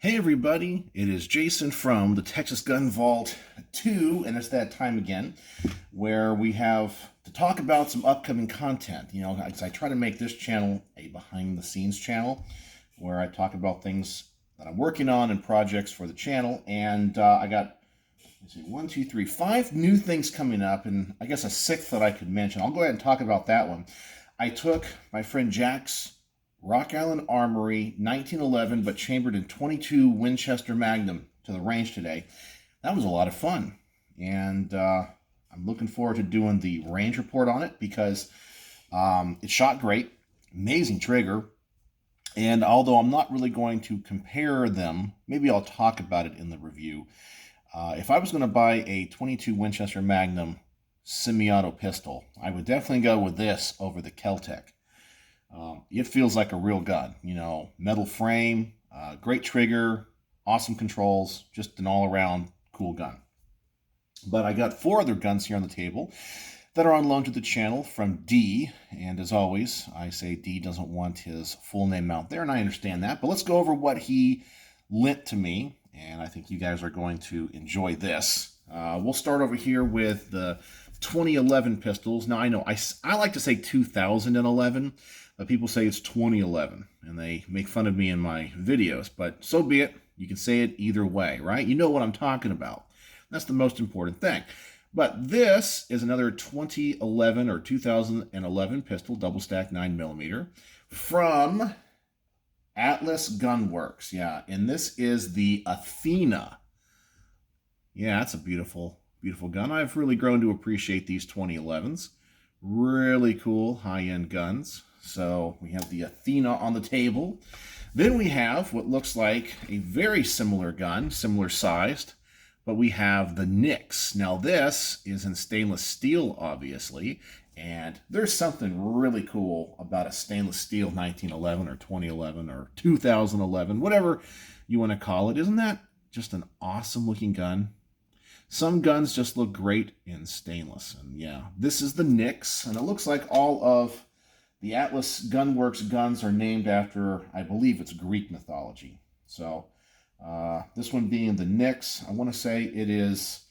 Hey everybody, it is Jason from the Texas Gun Vault 2, and it's that time again where we have to talk about some upcoming content. You know, I try to make this channel a behind-the-scenes channel where I talk about things that I'm working on and projects for the channel, and I got, let's see, 1, 2, 3, 5 new things coming up, and I guess a sixth that I could mention. I'll go ahead and talk about that one. I took my friend Jack's Rock Island Armory 1911, but chambered in 22 Winchester Magnum to the range today. That was a lot of fun, and I'm looking forward to doing the range report on it because it shot great, amazing trigger, and although I'm not really going to compare them, maybe I'll talk about it in the review. If I was going to buy a 22 Winchester Magnum semi-auto pistol, I would definitely go with this over the Kel-Tec. It feels like a real gun, you know, metal frame, great trigger, awesome controls, just an all-around cool gun. But I got 4 other guns here on the table that are on loan to the channel from D, and as always, I say D doesn't want his full name out there, and I understand that, but let's go over what he lent to me, and I think you guys are going to enjoy this. We'll start over here with the 2011 pistols. Now, I know I like to say 2011, but people say it's 2011, and they make fun of me in my videos, but so be it. You can say it either way, right? You know what I'm talking about. That's the most important thing. But this is another 2011 or 2011 pistol, double stack 9mm, from Atlas Gunworks. Yeah, and this is the Athena. Yeah, that's a beautiful, beautiful gun. I've really grown to appreciate these 2011s. Really cool high-end guns. So we have the Athena on the table. Then we have what looks like a very similar gun, similar sized, but we have the Nix. Now this is in stainless steel, obviously, and there's something really cool about a stainless steel 1911 or 2011 or 2011, whatever you want to call it. Isn't that just an awesome looking gun? Some guns just look great in stainless, and yeah, this is the Nix, and it looks like all of the Atlas Gunworks guns are named after, I believe it's Greek mythology. So this one being the Nix, I want to say it is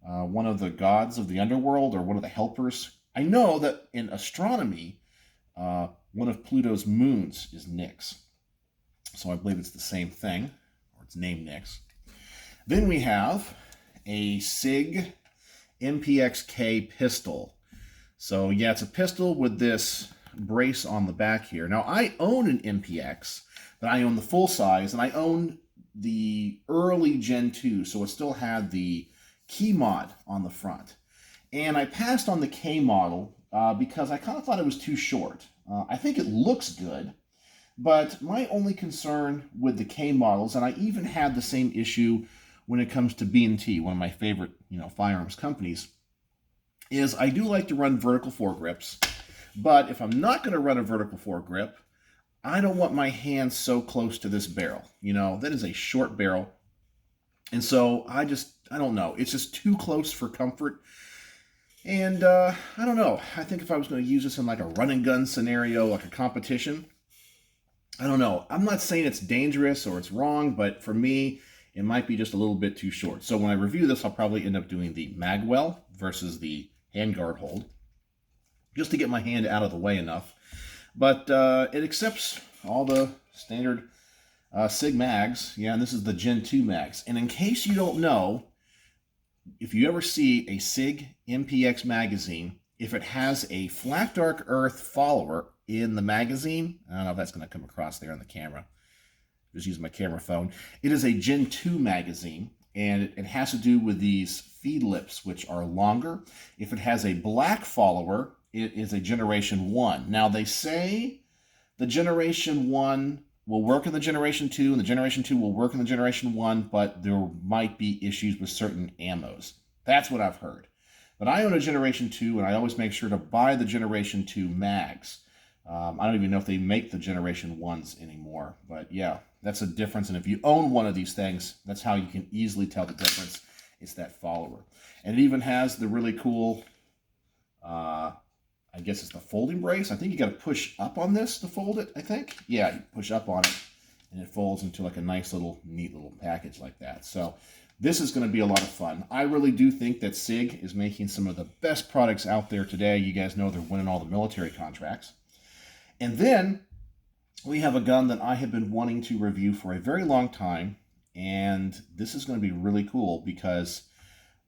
one of the gods of the underworld or one of the helpers. I know that in astronomy, one of Pluto's moons is Nix. So I believe it's the same thing, or it's named Nix. Then we have a Sig MPX pistol. So yeah, it's a pistol with this brace on the back here. Now I own an MPX, but I own the full size, and I own the early Gen 2, so it still had the key mod on the front. And I passed on the K model because I kind of thought it was too short. I think it looks good, but my only concern with the K models, and I even had the same issue when it comes to B&T, one of my favorite, firearms companies, is I do like to run vertical foregrips. But if I'm not going to run a vertical foregrip, I don't want my hands so close to this barrel. That is a short barrel. And so I don't know. It's just too close for comfort. And I don't know. I think if I was going to use this in like a run and gun scenario, like a competition, I don't know. I'm not saying it's dangerous or it's wrong, but for me, it might be just a little bit too short. So when I review this, I'll probably end up doing the magwell versus the handguard hold, just to get my hand out of the way enough. But it accepts all the standard Sig mags. Yeah, and this is the Gen 2 mags. And in case you don't know, if you ever see a Sig MPX magazine, if it has a Flat Dark Earth follower in the magazine, I don't know if that's going to come across there on the camera. Just use my camera phone. It is a Gen 2 magazine, and it has to do with these feed lips, which are longer. If it has a black follower, it is a Generation 1. Now, they say the Generation 1 will work in the Generation 2, and the Generation 2 will work in the Generation 1, but there might be issues with certain ammos. That's what I've heard. But I own a Generation 2, and I always make sure to buy the Generation 2 mags. I don't even know if they make the Generation 1s anymore, but yeah, that's a difference. And if you own one of these things, that's how you can easily tell the difference. It's that follower. And it even has the really cool, I guess it's the folding brace. I think you got to push up on this to fold it, I think. Yeah, you push up on it, and it folds into like a nice little, neat little package like that. So this is going to be a lot of fun. I really do think that Sig is making some of the best products out there today. You guys know they're winning all the military contracts. And then we have a gun that I have been wanting to review for a very long time, and this is going to be really cool because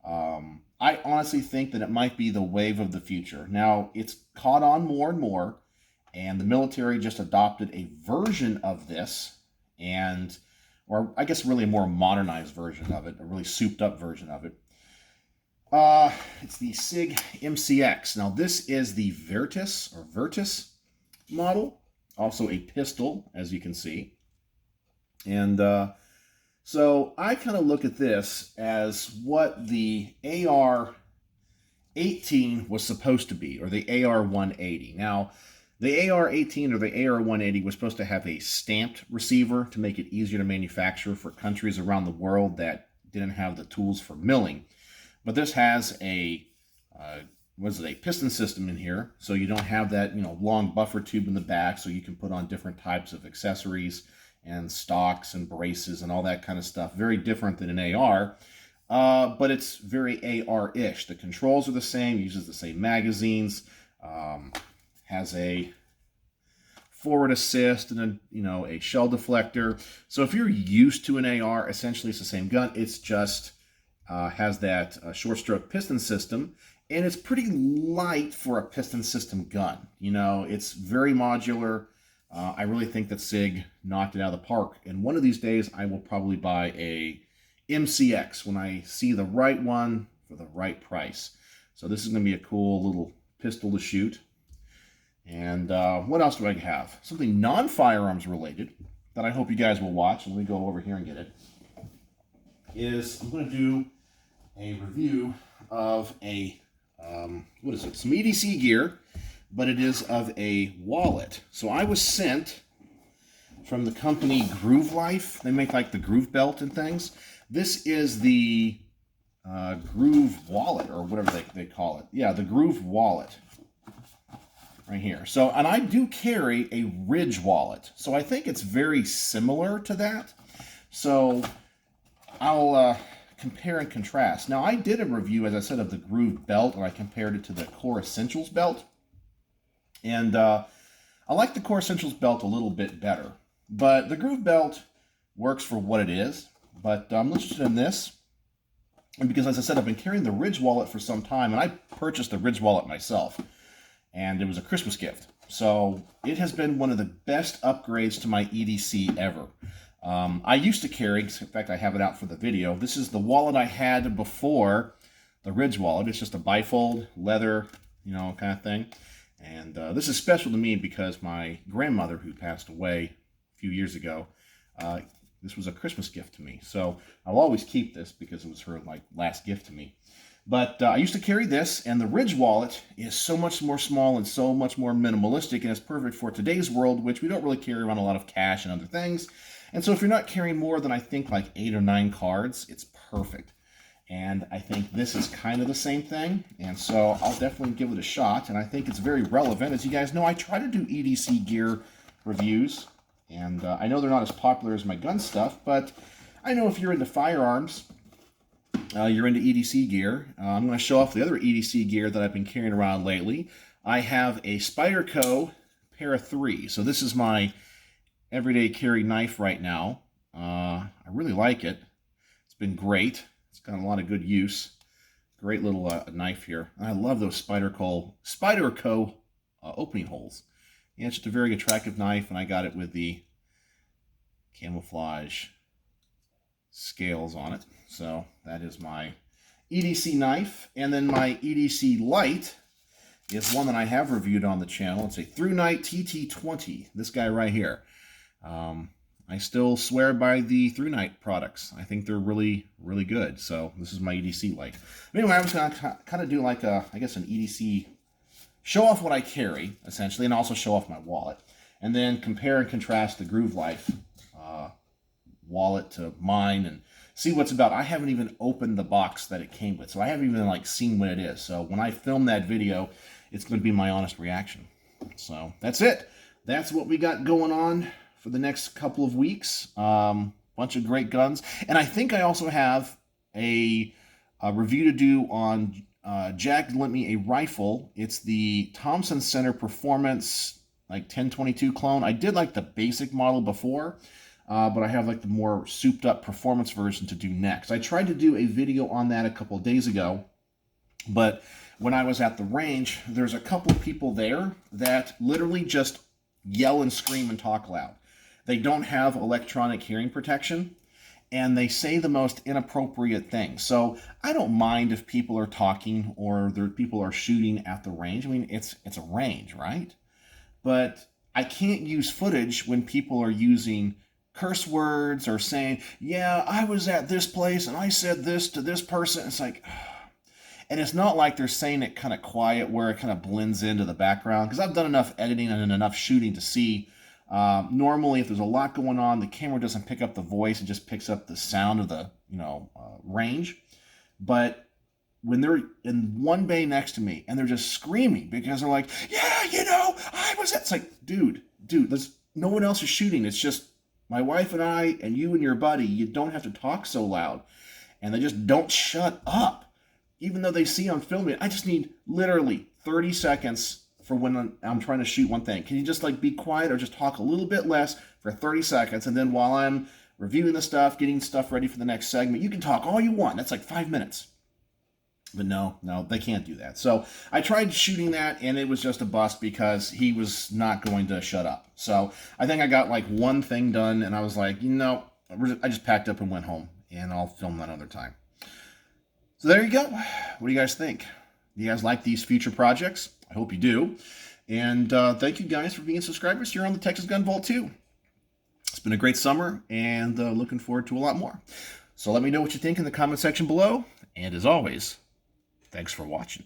I honestly think that it might be the wave of the future. Now, it's caught on more and more, and the military just adopted a version of this, or I guess really a more modernized version of it, a really souped up version of it. It's the Sig MCX. Now, this is the Virtus model, also a pistol, as you can see. And so I kind of look at this as what the AR-18 was supposed to be, or the AR-180. Now, the AR-18 or the AR-180 was supposed to have a stamped receiver to make it easier to manufacture for countries around the world that didn't have the tools for milling. But this has a a piston system in here, so you don't have that long buffer tube in the back, so you can put on different types of accessories and stocks and braces and all that kind of stuff. Very different than an AR, but it's very AR-ish. The controls are the same, uses the same magazines, has a forward assist and a shell deflector. So if you're used to an AR, essentially it's the same gun. It's just has that short stroke piston system, and it's pretty light for a piston system gun. It's very modular. I really think that Sig knocked it out of the park. And one of these days, I will probably buy a MCX when I see the right one for the right price. So this is going to be a cool little pistol to shoot. And what else do I have? Something non-firearms related that I hope you guys will watch. Let me go over here and get it. I'm going to do a review of some EDC gear, but it is of a wallet. So I was sent from the company Groove Life. They make like the Groove Belt and things. This is the Groove Wallet, or whatever they call it. Yeah, the Groove Wallet right here. So, and I do carry a Ridge wallet. So I think it's very similar to that. So I'll compare and contrast. Now, I did a review, as I said, of the Groove Belt, and I compared it to the Core Essentials belt. And I like the Core Essentials belt a little bit better. But the Groove Belt works for what it is. But I'm interested in this. And because, as I said, I've been carrying the Ridge wallet for some time, and I purchased the Ridge wallet myself. And it was a Christmas gift. So it has been one of the best upgrades to my EDC ever. I used to carry, in fact, I have it out for the video. This is the wallet I had before the Ridge wallet. It's just a bifold, leather, kind of thing. And this is special to me because my grandmother, who passed away a few years ago, this was a Christmas gift to me. So I'll always keep this because it was her last gift to me. But I used to carry this, and the Ridge wallet is so much more small and so much more minimalistic, and it's perfect for today's world, which we don't really carry around a lot of cash and other things. And so if you're not carrying more than, I think, like 8 or 9 cards, it's perfect. And I think this is kind of the same thing, and so I'll definitely give it a shot, and I think it's very relevant. As you guys know, I try to do EDC gear reviews, and I know they're not as popular as my gun stuff, but I know if you're into firearms, you're into EDC gear. I'm going to show off the other EDC gear that I've been carrying around lately. I have a Spyderco Para 3. So this is my everyday carry knife right now. I really like it. It's been great. It's got a lot of good use. Great little knife here. And I love those Spyderco opening holes. Yeah, it's just a very attractive knife, and I got it with the camouflage scales on it. So that is my EDC knife. And then my EDC light is one that I have reviewed on the channel. It's a Through Night TT20, this guy right here. I still swear by the Through Night products. I think they're really, really good. So this is my EDC light. But anyway, I was going to kind of do like an EDC, show off what I carry, essentially, and also show off my wallet. And then compare and contrast the Groove Life wallet to mine and see what's about. I haven't even opened the box that it came with, so I haven't even seen what it is. So when I film that video, it's going to be my honest reaction. So that's it. That's what we got going on for the next couple of weeks. Bunch of great guns. And I think I also have a review to do on Jack lent me a rifle. It's the Thompson Center Performance like 1022 clone. I did like the basic model before, but I have like the more souped up performance version to do next. I tried to do a video on that a couple of days ago, but when I was at the range, there's a couple of people there that literally just yell and scream and talk loud. They don't have electronic hearing protection, and they say the most inappropriate things. So I don't mind if people are talking or people are shooting at the range. I mean, it's a range, right? But I can't use footage when people are using curse words or saying, yeah, I was at this place and I said this to this person. It's like, and it's not like they're saying it kind of quiet where it kind of blends into the background. Because I've done enough editing and enough shooting to see, normally if there's a lot going on, the camera doesn't pick up the voice, it just picks up the sound of the, range. But when they're in one bay next to me and they're just screaming because they're like, yeah, I was at, it's like, dude, no one else is shooting. It's just my wife and I and you and your buddy. You don't have to talk so loud. And they just don't shut up. Even though they see I'm filming, I just need literally 30 seconds for when I'm trying to shoot one thing. Can you just like be quiet or just talk a little bit less for 30 seconds? And then while I'm reviewing the stuff, getting stuff ready for the next segment, you can talk all you want. That's like 5 minutes. But no, they can't do that. So I tried shooting that, and it was just a bust because he was not going to shut up. So I think I got like one thing done, and I was like, I just packed up and went home, and I'll film that another time. So there you go. What do you guys think? Do you guys like these future projects? I hope you do. And thank you guys for being subscribers here on the Texas Gun Vault 2. It's been a great summer, and looking forward to a lot more. So let me know what you think in the comment section below. And as always, thanks for watching.